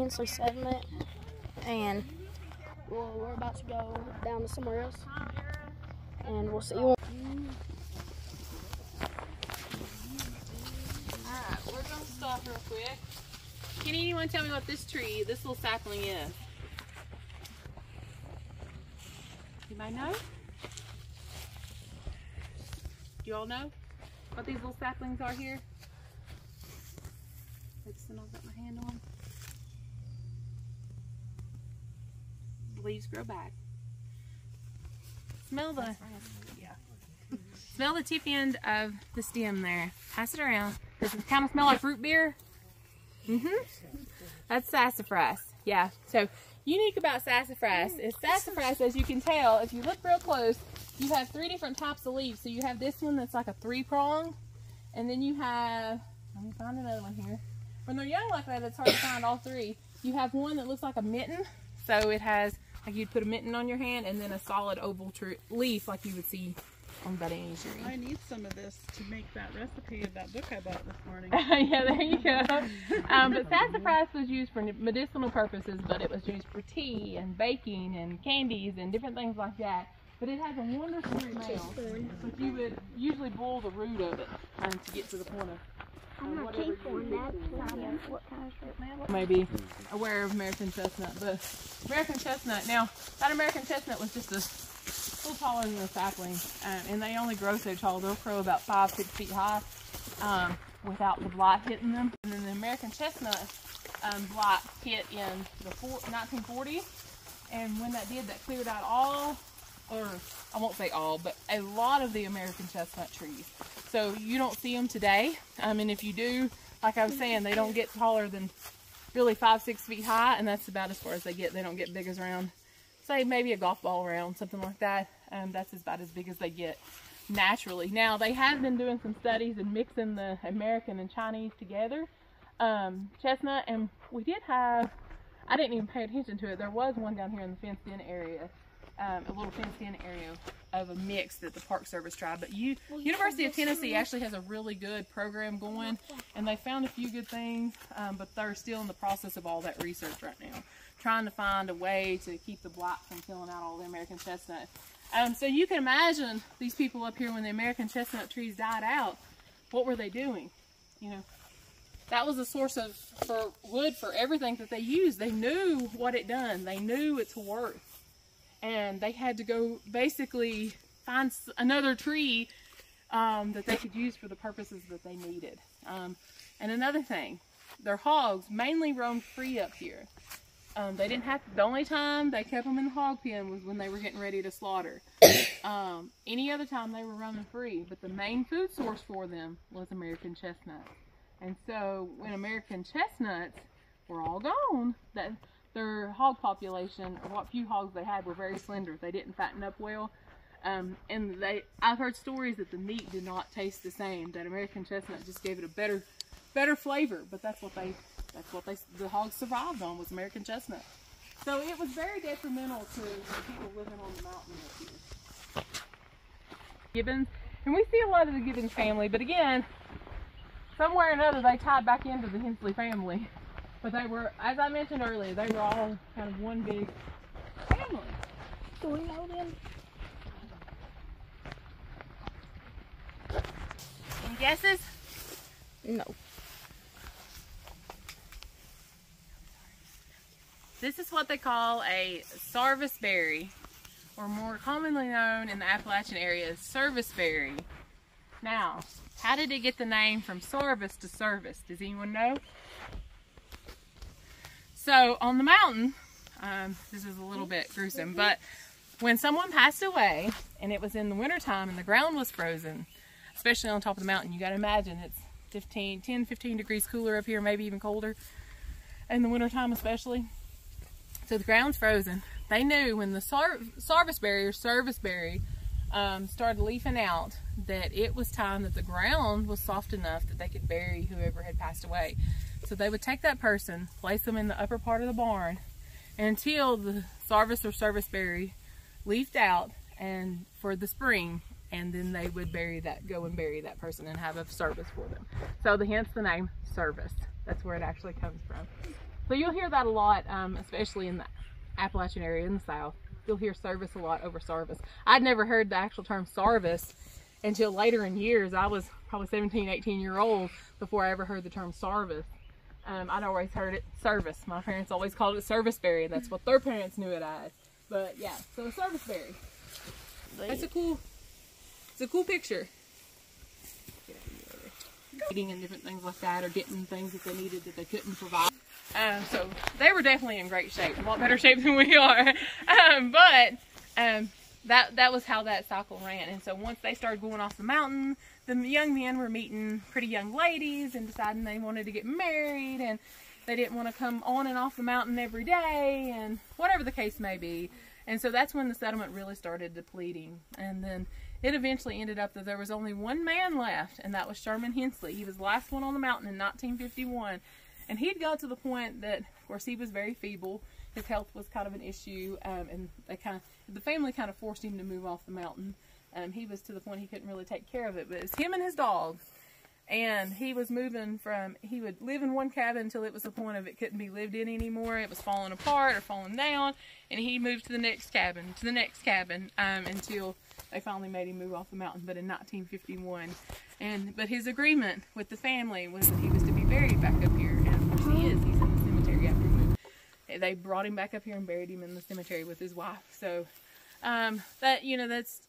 Hensley sediment, and we're about to go down to somewhere else, and we'll see you. Alright, we're going to stop real quick. Can anyone tell me what this little sapling is? Anybody know? Do you all know what these little saplings are here? I've got my hand on. The leaves grow back. Smell the smell the tip end of the stem there. Pass it around. Does it kind of smell like root beer? That's sassafras. Yeah. So unique about sassafras is sassafras, as you can tell, if you look real close, you have 3 different types of leaves. So you have this one that's like a 3-prong, and then you have, let me find another one here. When they're young like that, it's hard to find all 3. You have one that looks like a mitten, so it has, like you'd put a mitten on your hand, and then a solid oval leaf like you would see on about any tree. I need some of this to make that recipe of that book I bought this morning. Yeah, there you go. But sassafras was used for medicinal purposes, but it was used for tea and baking and candies and different things like that. But it has a wonderful smell, but you would usually boil the root of it to get to the point of I'm not careful on that. What kind of maybe aware of American chestnut, but American chestnut, now that American chestnut was just a little taller than the sapling, and they only grow so tall. They'll grow about 5-6 feet high without the blight hitting them. And then the American chestnut blight hit in the 1940s, and when that did, that cleared out all, or I won't say all, but a lot of the American chestnut trees. So you don't see them today, and if you do, like I was saying, they don't get taller than really 5-6 feet high, and that's about as far as they get. They don't get big as around, say maybe a golf ball round, something like that. That's about as big as they get naturally. Now they have been doing some studies and mixing the American and Chinese together, chestnut, and we did have, I didn't even pay attention to it, there was one down here in the fenced in area, a little fenced in area of a mix that the Park Service tried. But University of Tennessee actually has a really good program going, and they found a few good things, but they're still in the process of all that research right now, trying to find a way to keep the blight from killing out all the American chestnut. So you can imagine these people up here, when the American chestnut trees died out, what were they doing? You know, that was a source for wood for everything that they used. They knew what it done. They knew its worth. And they had to go basically find another tree that they could use for the purposes that they needed. And another thing, their hogs mainly roamed free up here. They didn't have to, the only time they kept them in the hog pen was when they were getting ready to slaughter. Any other time they were roaming free, but the main food source for them was American chestnut. And so when American chestnuts were all gone, their hog population, or what few hogs they had, were very slender. They didn't fatten up well, and I've heard stories that the meat did not taste the same. That American chestnut just gave it a better flavor. But that's what the hogs survived on, was American chestnut. So it was very detrimental to the people living on the mountain up here. Gibbons, and we see a lot of the Gibbons family, but again, somewhere or another they tied back into the Hensley family. But they were, as I mentioned earlier, they were all kind of one big family. Do we know them? Any guesses? No. This is what they call a sarvice berry, or more commonly known in the Appalachian area as service berry. Now, how did it get the name from sarvice to service? Does anyone know? So on the mountain, this is a little bit gruesome, but when someone passed away and it was in the wintertime and the ground was frozen, especially on top of the mountain, you got to imagine it's 10, 15 degrees cooler up here, maybe even colder in the wintertime especially. So the ground's frozen. They knew when the sarvice berry or service berry started leafing out that it was time that the ground was soft enough that they could bury whoever had passed away. So they would take that person, place them in the upper part of the barn until the sarvice or service berry leafed out and for the spring, and then they would go and bury that person and have a service for them. So hence the name service. That's where it actually comes from. So you'll hear that a lot, especially in the Appalachian area in the South. You'll hear service a lot over sarvis. I'd never heard the actual term sarvis until later in years. I was probably 17, 18 year old before I ever heard the term sarvis. I'd always heard it service. My parents always called it serviceberry, and that's what their parents knew it as. But yeah, so a serviceberry. It's a cool picture. Eating and different things like that, or getting things that they needed that they couldn't provide. So they were definitely in great shape, a lot better shape than we are. That was how that cycle ran. And so once they started going off the mountain, the young men were meeting pretty young ladies and deciding they wanted to get married, and they didn't want to come on and off the mountain every day, and whatever the case may be. And so that's when the settlement really started depleting. And then it eventually ended up that there was only one man left, and that was Sherman Hensley. He was the last one on the mountain in 1951. And he'd got to the point that, of course, he was very feeble. His health was kind of an issue, and the family kind of forced him to move off the mountain. He was to the point he couldn't really take care of it, but it was him and his dogs. And he was he would live in one cabin until it was the point of it couldn't be lived in anymore. It was falling apart or falling down, and he moved to the next cabin, until they finally made him move off the mountain, but in 1951. But his agreement with the family was that he was to be buried back up here, and of course he is. He's in the cemetery after he moved. They brought him back up here and buried him in the cemetery with his wife. So that's,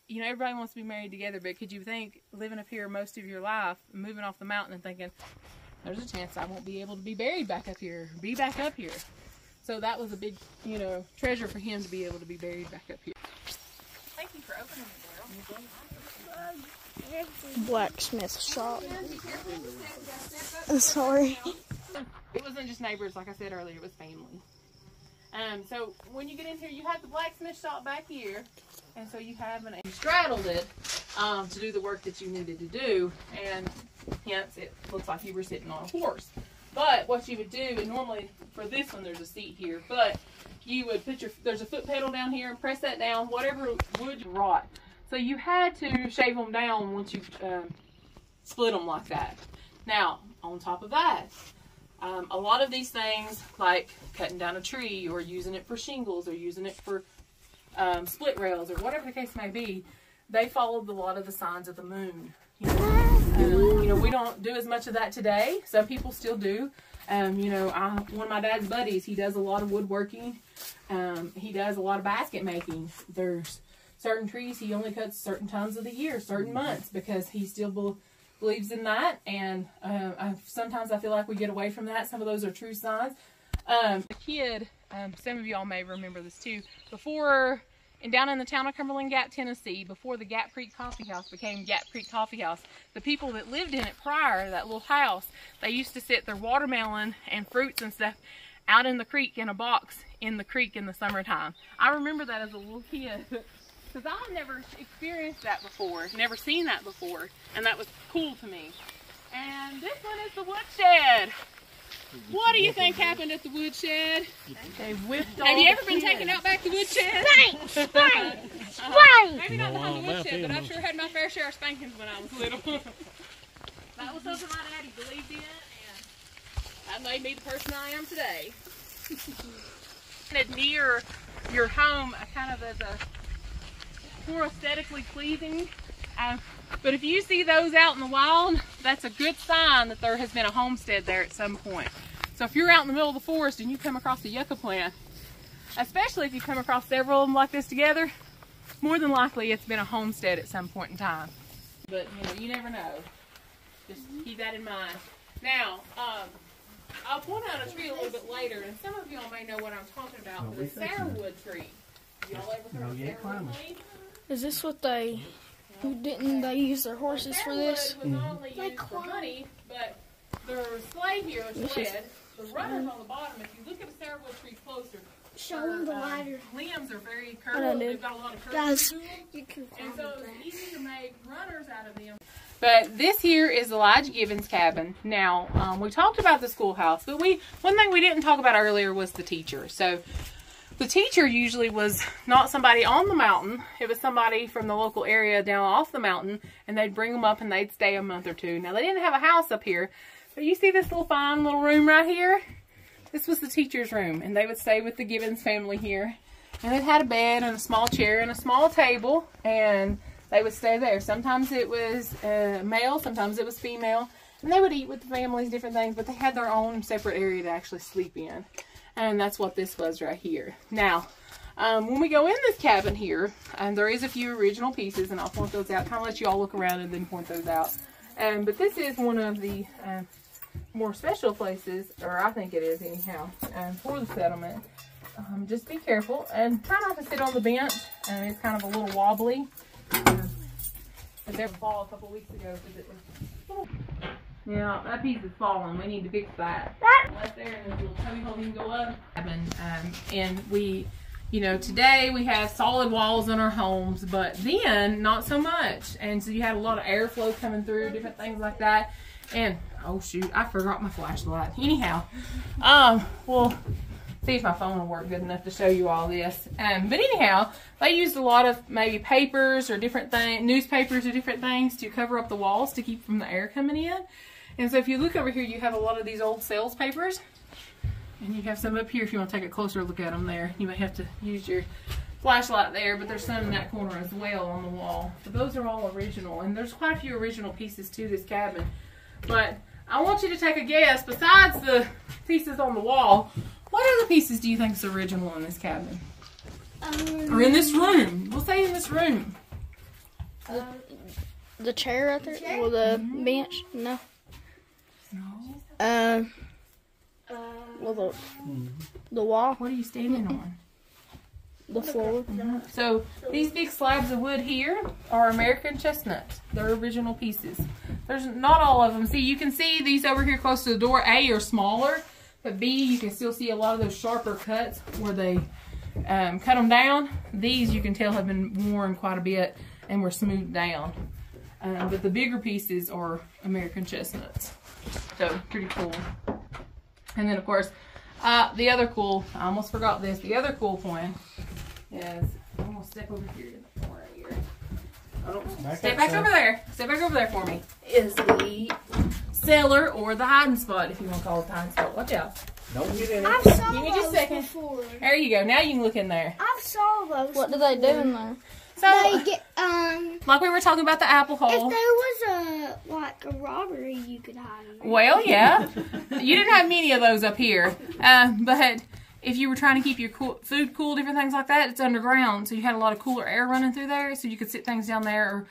everybody wants to be married together, but could you think living up here most of your life, moving off the mountain and thinking, there's a chance I won't be able to be buried back up here, be back up here. So that was a big, treasure for him to be able to be buried back up here. Thank you for opening the door. Blacksmith shop. Sorry. It wasn't just neighbors, like I said earlier, it was family. So when you get in here, you have the blacksmith shop back here, and so you straddled it to do the work that you needed to do, and hence it looks like you were sitting on a horse. But what you would do, and normally for this one there's a seat here, but you would there's a foot pedal down here and press that down, whatever wood you wrought. So you had to shave them down once you split them like that. Now, on top of that, a lot of these things, like cutting down a tree or using it for shingles or using it for split rails or whatever the case may be, they followed a lot of the signs of the moon. We don't do as much of that today. Some people still do. One of my dad's buddies, he does a lot of woodworking. He does a lot of basket making. There's certain trees he only cuts certain times of the year, certain months, because he still believes in that. And sometimes I feel like we get away from that. Some of those are true signs. A kid, some of y'all may remember this too, down in the town of Cumberland Gap, Tennessee, before the Gap Creek Coffee House became Gap Creek Coffee House, the people that lived in it prior, that little house, they used to sit their watermelon and fruits and stuff out in the creek in a box in the creek in the summertime. I remember that as a little kid, because I've never experienced that before, never seen that before, and that was cool to me. And this one is the woodshed. What do you think happened at the woodshed? They whipped all Have you ever the been kids. taken out back to woodshed? Spank! Maybe not behind the woodshed, but I've sure had my fair share of spankings when I was little. That was something my daddy believed in, and that made me the person I am today. And near your home, kind of as a more aesthetically pleasing. But if you see those out in the wild, that's a good sign that there has been a homestead there at some point. So if you're out in the middle of the forest and you come across a yucca plant, especially if you come across several of them like this together, more than likely it's been a homestead at some point in time. But you never know. Just keep that in mind. Now, I'll point out a tree a little bit later, and some of y'all may know what I'm talking about, but the sourwood tree. Y'all ever heard of sourwood tree? Is this what didn't they use their horses for this? Was not only used for honey, but their sleigh here is sled. The runners on the bottom, if you look at a sourwood tree closer, Show them the ladder. limbs are very curved. They've got a lot of curves Guys, to them. you can And climb so that. it's easy to make runners out of them. But this here is Elijah Gibbons' cabin. Now, we talked about the schoolhouse, but one thing we didn't talk about earlier was the teacher. So the teacher usually was not somebody on the mountain. It was somebody from the local area down off the mountain, and they'd bring them up and they'd stay a month or two. Now, they didn't have a house up here, but you see this fine little room right here? this was the teacher's room, and they would stay with the Gibbons family here. And it had a bed and a small chair and a small table, and they would stay there. Sometimes it was male, sometimes it was female, and they would eat with the families, different things, but they had their own separate area to actually sleep in. And that's what this was right here. Now, when we go in this cabin here, there is a few original pieces, and I'll point those out, kind of let you all look around and then point those out. But this is one of the more special places, or I think it is anyhow, for the settlement. Just be careful and try not to sit on the bench. It's kind of a little wobbly. But there fall a couple weeks ago because it was. Now that piece is falling. We need to fix that. Left there in this little cubby hole you can go up. And we, you know, today we have solid walls in our homes, but then not so much. And so you had a lot of airflow coming through, different things like that. And oh shoot, I forgot my flashlight. Anyhow, well. See if my phone will work good enough to show you all this. But anyhow, they used a lot of maybe papers or different things, newspapers or different things to cover up the walls to keep from the air coming in. And so if you look over here, you have a lot of these old sales papers. And you have some up here if you want to take a closer look at them there. You may have to use your flashlight there, but there's some in that corner as well on the wall. But those are all original. And there's quite a few original pieces to this cabin. But I want you to take a guess, besides the pieces on the wall, what other pieces do you think is original in this cabin? Or in this room? We'll say in this room. The chair right there? Or the bench? No. No. Well, the wall. What are you standing on? The floor. So these big slabs of wood here are American chestnuts. They're original pieces. There's not all of them. See, you can see these over here close to the door. A are smaller. But B, you can still see a lot of those sharper cuts where they cut them down. These, you can tell, have been worn quite a bit and were smoothed down. But the bigger pieces are American chestnuts. So, pretty cool. And then, of course, the other cool, I almost forgot this, the other cool point is, I'm going to step over here in the corner here. Step back over there. Step back over there for me. Is the cellar or the hiding spot, if you want to call it the hiding spot. Watch out. Don't get in it. I've saw Give me just a second. Before. There you go. Now you can look in there. I've saw those. What do they do in there? So, they get like we were talking about the apple hole. If there was a robbery, you could hide in there. Well, yeah. You didn't have many of those up here. But if you were trying to keep your food cool, different things like that, it's underground. So you had a lot of cooler air running through there. So you could sit things down there, or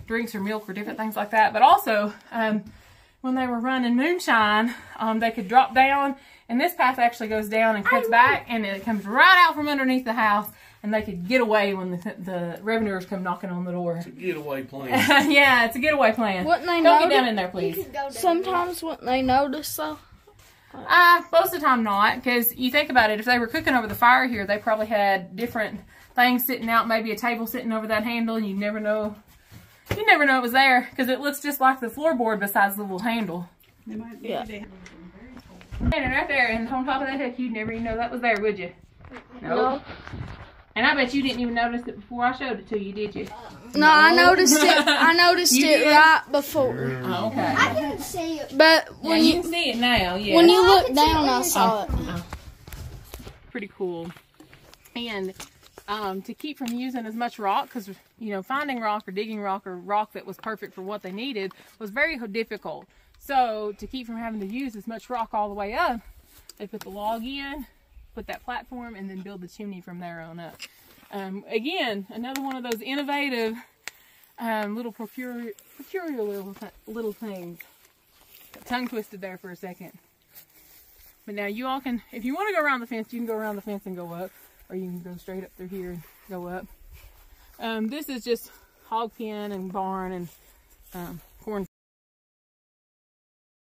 drinks or milk or different things like that. But also, when they were running moonshine, they could drop down, and this path actually goes down and cuts back, and it comes right out from underneath the house, and they could get away when the revenuers come knocking on the door. It's a getaway plan. Yeah, it's a getaway plan. Wouldn't they Don't get down in there, please. Sometimes wouldn't they notice though? Most of the time not, because you think about it, if they were cooking over the fire here, they probably had different things sitting out, maybe a table sitting over that handle, and you never know. You never know it was there, because it looks just like the floorboard besides the little handle. They might be, Yeah. they have Standing right there, and on top of that hook, you'd never even know that was there, would you? No. And I bet you didn't even notice it before I showed it to you, did you? No, I noticed it. I noticed You it did? right before. Oh, okay. I didn't see it. But Yeah, when you can see it now, yeah. when you look down, I saw it. Pretty cool. And to keep from using as much rock, because, you know, finding rock or digging rock or rock that was perfect for what they needed was very difficult. So to keep from having to use as much rock all the way up, they put the log in, put that platform, and then build the chimney from there on up. Again, another one of those innovative little peculiar little things. Got tongue twisted there for a second. But now you all can, if you want to go around the fence, you can go around the fence and go up. Or you can go straight up through here and go up. This is just hog pen and barn and